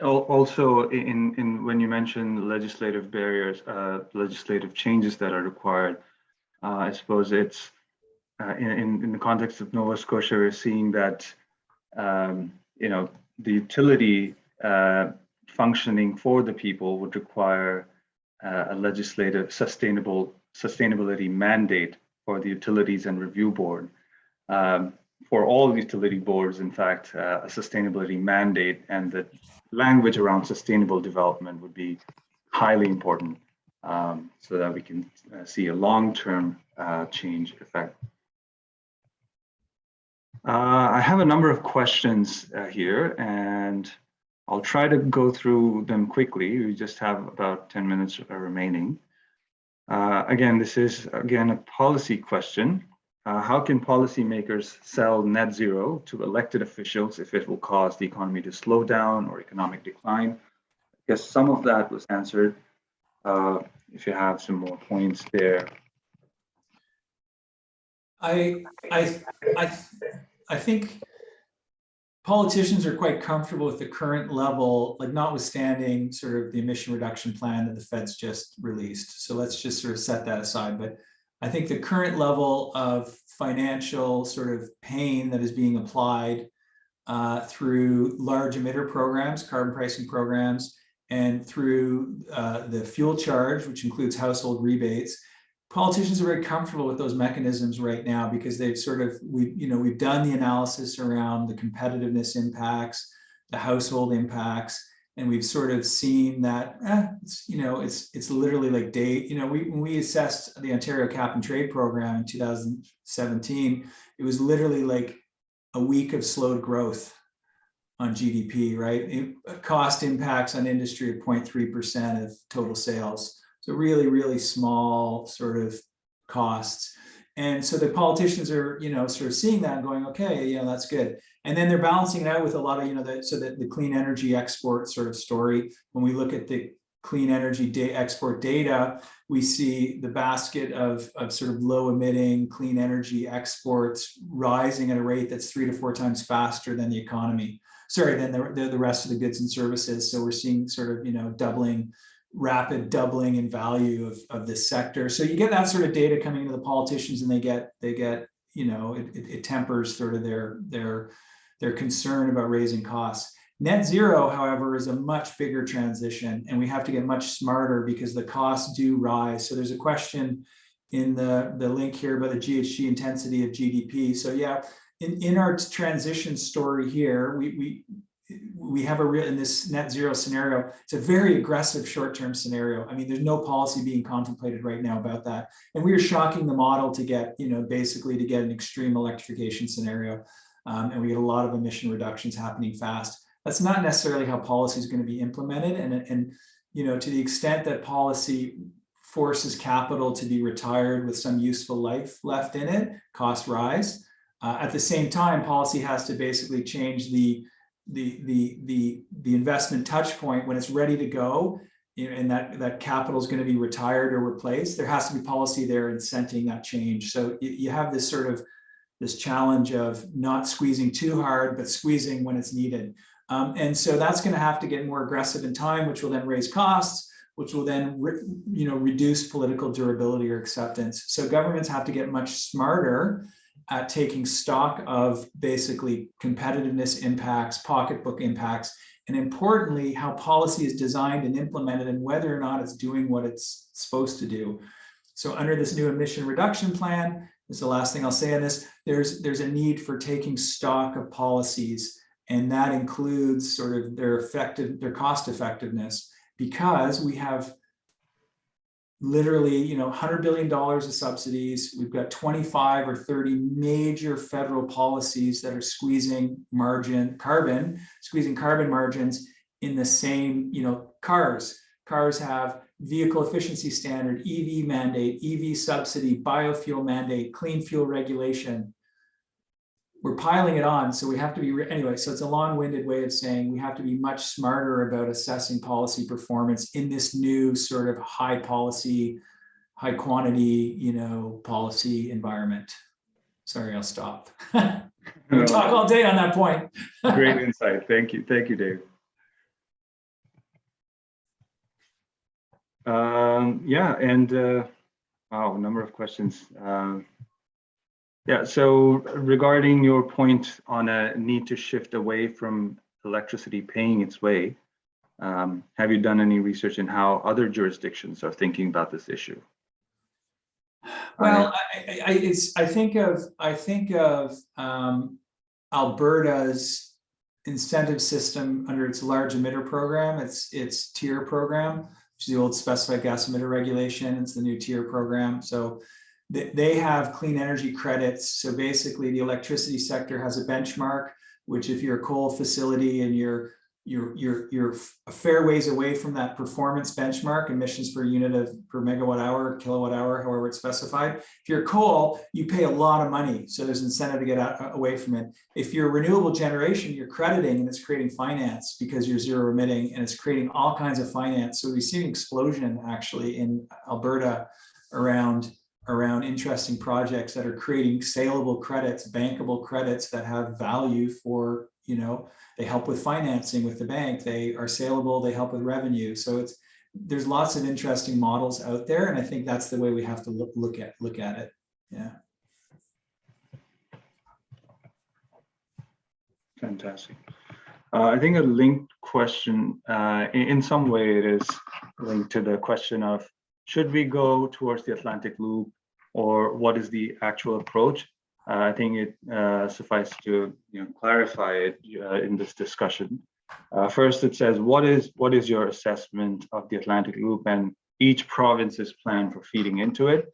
Also, when you mention legislative barriers, legislative changes that are required, I suppose it's in the context of Nova Scotia, we're seeing that the utility functioning for the people would require a legislative sustainability mandate for the Utilities and Review Board. For all utility boards, in fact, a sustainability mandate and the language around sustainable development would be highly important. So that we can see a long-term change effect. I have a number of questions here, and I'll try to go through them quickly. We just have about 10 minutes remaining. Again, this is a policy question. How can policymakers sell net zero to elected officials if it will cause the economy to slow down or economic decline? I guess some of that was answered. If you have some more points there. I think politicians are quite comfortable with the current level, like notwithstanding sort of the emission reduction plan that the Fed's just released. So let's just sort of set that aside. But I think the current level of financial sort of pain that is being applied through large emitter programs, carbon pricing programs, and through the fuel charge, which includes household rebates, politicians are very comfortable with those mechanisms right now because they've sort of, we've done the analysis around the competitiveness impacts, the household impacts, and we've sort of seen that it's literally like when we assessed the Ontario Cap and Trade program in 2017, it was literally like a week of slowed growth on GDP, right? Cost impacts on industry of 0.3% of total sales. So really, really small sort of costs. And so the politicians are, sort of seeing that and going, okay, that's good. And then they're balancing it out with a lot of, so that the clean energy export sort of story. When we look at the clean energy export data, we see the basket of sort of low emitting clean energy exports rising at a rate that's 3 to 4 times faster than the economy. Than the rest of the goods and services. So we're seeing sort of, rapid doubling in value of this sector. So you get that sort of data coming into the politicians, and they get, it tempers sort of their concern about raising costs. Net zero, however, is a much bigger transition, and we have to get much smarter because the costs do rise. So there's a question in the link here about the GHG intensity of GDP. So yeah, in our transition story here, we have in this net zero scenario, it's a very aggressive short-term scenario. I mean, there's no policy being contemplated right now about that. And we are shocking the model to get, basically to get an extreme electrification scenario. And we get a lot of emission reductions happening fast. That's not necessarily how policy is going to be implemented. And to the extent that policy forces capital to be retired with some useful life left in it, costs rise. At the same time, policy has to basically change the investment touch point when it's ready to go, and that capital is going to be retired or replaced. There has to be policy there incenting that change. So you have this sort of this challenge of not squeezing too hard, but squeezing when it's needed. And so that's going to have to get more aggressive in time, which will then raise costs, which will then reduce political durability or acceptance. So governments have to get much smarter at taking stock of basically competitiveness impacts, pocketbook impacts, and importantly, how policy is designed and implemented and whether or not it's doing what it's supposed to do. So under this new emission reduction plan, this is the last thing I'll say on this, there's a need for taking stock of policies, and that includes sort of their cost effectiveness, because we have literally, $100 billion of subsidies. We've got 25 or 30 major federal policies that are squeezing carbon margins in the same, cars. Cars have vehicle efficiency standard, EV mandate, EV subsidy, biofuel mandate, clean fuel regulation. We're piling it on, so we have to be, anyway, so it's a long-winded way of saying we have to be much smarter about assessing policy performance in this new sort of high policy, high quantity, policy environment. Sorry, I'll stop. We'll talk all day on that point. Great insight. Thank you, Dave. Wow, a number of questions. So regarding your point on a need to shift away from electricity paying its way, have you done any research in how other jurisdictions are thinking about this issue? Well, I think of Alberta's incentive system under its large emitter program, its tier program, which is the old specified gas emitter regulation. It's the new tier program. So they have clean energy credits. So basically the electricity sector has a benchmark, which if you're a coal facility and you're a fair ways away from that performance benchmark, emissions per unit per megawatt hour, kilowatt hour, however it's specified. If you're coal, you pay a lot of money. So there's incentive to get away from it. If you're renewable generation, you're crediting and it's creating finance because you're zero emitting, and it's creating all kinds of finance. So we see an explosion actually in Alberta around interesting projects that are creating saleable credits, bankable credits that have value for, they help with financing with the bank, they are saleable, they help with revenue. So there's lots of interesting models out there, and I think that's the way we have to look at it. Yeah. Fantastic. I think a linked question, in some way it is linked to the question of, should we go towards the Atlantic Loop, or what is the actual approach? I think it suffices to clarify it in this discussion. First, it says, what is your assessment of the Atlantic Loop and each province's plan for feeding into it?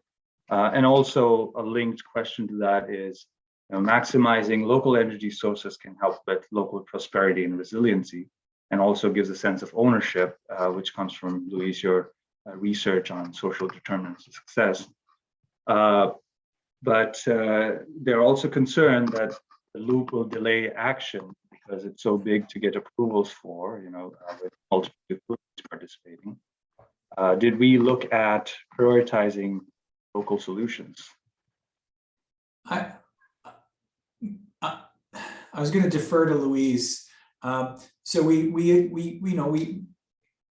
And also a linked question to that is, maximizing local energy sources can help with local prosperity and resiliency, and also gives a sense of ownership, which comes from, Louise, your research on social determinants of success. But they're also concerned that the loop will delay action because it's so big to get approvals for, with multiple utilities participating. Did we look at prioritizing local solutions? I was going to defer to Louise. So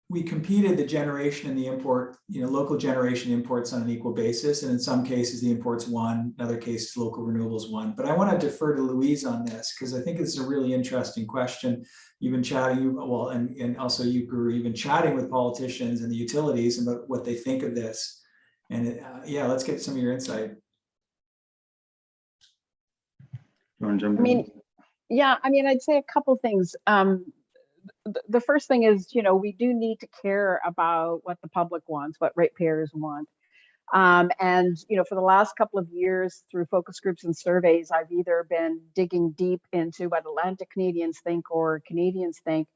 we competed the generation and the import, local generation imports on an equal basis. And in some cases, the imports won, in other cases, local renewables won. But I want to defer to Louise on this, because I think it's a really interesting question. You've been chatting, well, and also you, Guru, you've been chatting with politicians and the utilities about what they think of this. And yeah, let's get some of your insight. You want to jump in? Yeah, I mean, I'd say a couple things. The first thing is, we do need to care about what the public wants, what ratepayers want. And, for the last couple of years through focus groups and surveys, I've either been digging deep into what Atlantic Canadians think or Canadians think.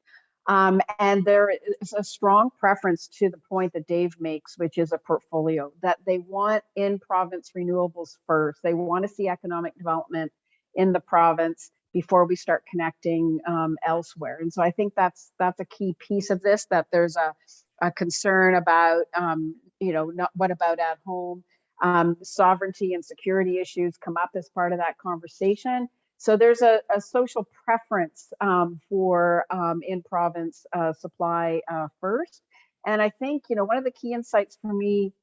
And there is a strong preference to the point that Dave makes, which is a portfolio, that they want in-province renewables first. They want to see economic development in the province before we start connecting elsewhere. And so I think that's a key piece of this, that there's a concern about, not what about at home. Sovereignty and security issues come up as part of that conversation. So there's a social preference for in-province supply first. And I think, one of the key insights for me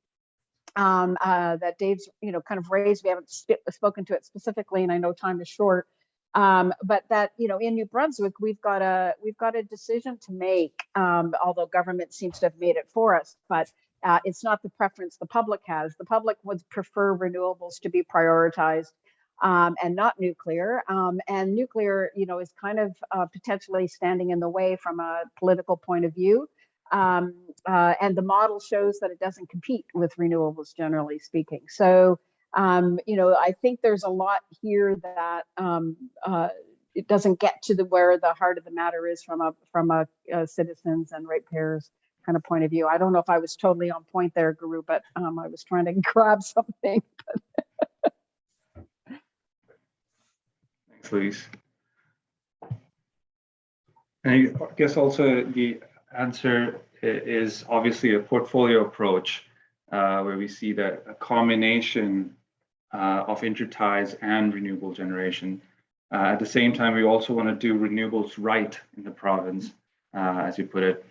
that Dave's, kind of raised, we haven't spoken to it specifically, and I know time is short, but that, in New Brunswick, we've got a decision to make, although government seems to have made it for us, but it's not the preference the public has. The public would prefer renewables to be prioritized and not nuclear. And nuclear, is kind of potentially standing in the way from a political point of view. And the model shows that it doesn't compete with renewables, generally speaking. So, I think there's a lot here that it doesn't get to where the heart of the matter is from a citizens and ratepayers kind of point of view. I don't know if I was totally on point there, Guru, but I was trying to grab something. Thanks, Louise. And I guess also the answer is obviously a portfolio approach where we see that a combination of interties and renewable generation. At the same time, we also want to do renewables right in the province, as you put it.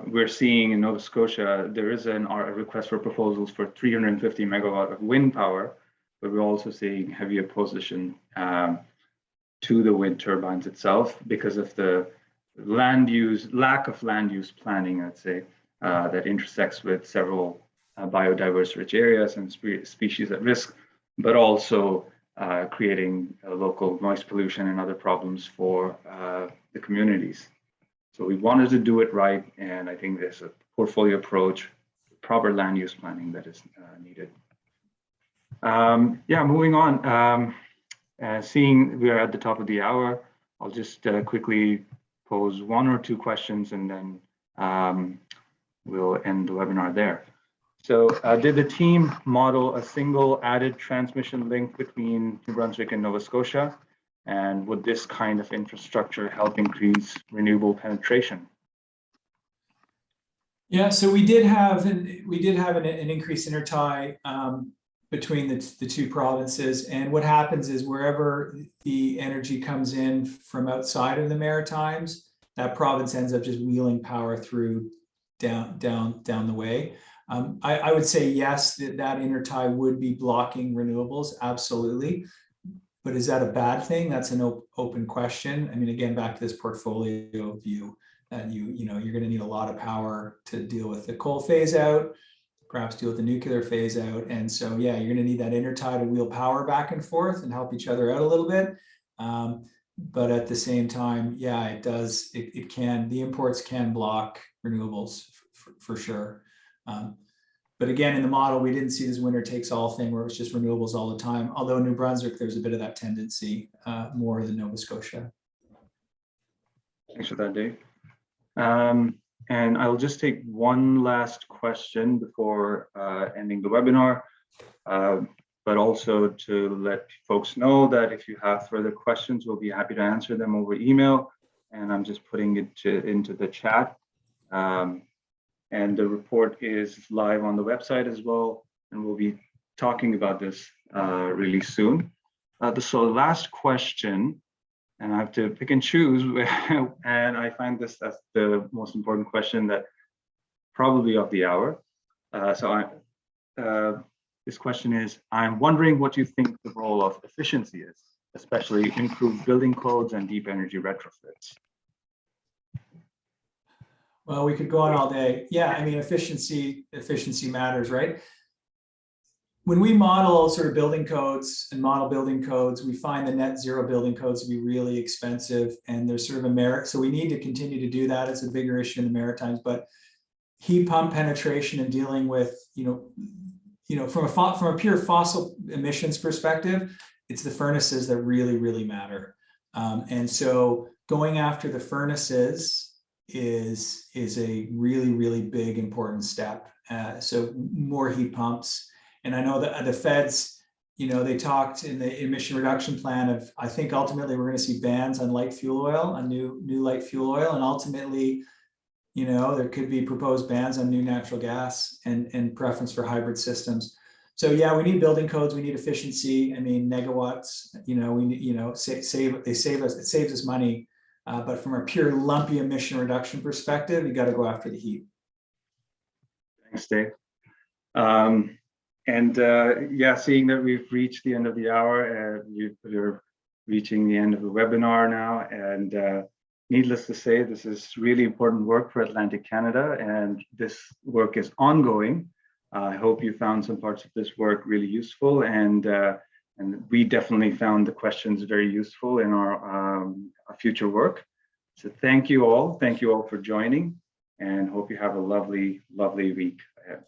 We're seeing in Nova Scotia, there is a request for proposals for 350 megawatt of wind power, but we're also seeing heavy opposition to the wind turbines itself because of the lack of land use planning, I'd say, that intersects with several biodiverse rich areas and species at risk, but also creating local noise pollution and other problems for the communities. So we wanted to do it right, and I think there's a portfolio approach, proper land use planning that is needed. Moving on. Seeing we are at the top of the hour, I'll just quickly pose one or two questions, and then we'll end the webinar there. So did the team model a single added transmission link between New Brunswick and Nova Scotia? And would this kind of infrastructure help increase renewable penetration? Yeah, so we did have an increased intertie between the two provinces. And what happens is wherever the energy comes in from outside of the Maritimes, that province ends up just wheeling power through down the way. I would say yes, that intertie would be blocking renewables, absolutely. But is that a bad thing? That's an open question. I mean, again, back to this portfolio view, that you're going to need a lot of power to deal with the coal phase out, perhaps deal with the nuclear phase out. And so, yeah, you're going to need that intertie to wheel power back and forth and help each other out a little bit. But at the same time, yeah, it does. The imports can block renewables for sure. But again, in the model, we didn't see this winner takes all thing where it was just renewables all the time. Although in New Brunswick, there's a bit of that tendency more than Nova Scotia. Thanks for that, Dave. And I'll just take one last question before ending the webinar, but also to let folks know that if you have further questions, we'll be happy to answer them over email. And I'm just putting it into the chat. And the report is live on the website as well, and we'll be talking about this really soon. So the last question, and I have to pick and choose, and I find this as the most important question that probably of the hour. This question is, I'm wondering what you think the role of efficiency is, especially improved building codes and deep energy retrofits. Well, we could go on all day. Yeah, I mean, efficiency matters, right? when we model sort of building codes and model building codes, we find the net zero building codes to be really expensive, and there's sort of a merit. So we need to continue to do that. It's a bigger issue in the Maritimes, but heat pump penetration and dealing with, from a pure fossil emissions perspective, it's the furnaces that really, really matter. And so going after the furnaces is a really, really big, important step. So more heat pumps. And I know that the feds, they talked in the emission reduction plan of, I think ultimately we're going to see bans on light fuel oil, on new light fuel oil. And ultimately, there could be proposed bans on new natural gas and preference for hybrid systems. So yeah, we need building codes, we need efficiency. I mean, megawatts, it saves us money. But from a pure lumpy emission reduction perspective, you got to go after the heat. Thanks, Dave. Seeing that we've reached the end of the hour, we're reaching the end of the webinar now, and needless to say, this is really important work for Atlantic Canada, and this work is ongoing. I hope you found some parts of this work really useful, and we definitely found the questions very useful in our future work. So thank you all for joining, and hope you have a lovely, lovely week ahead.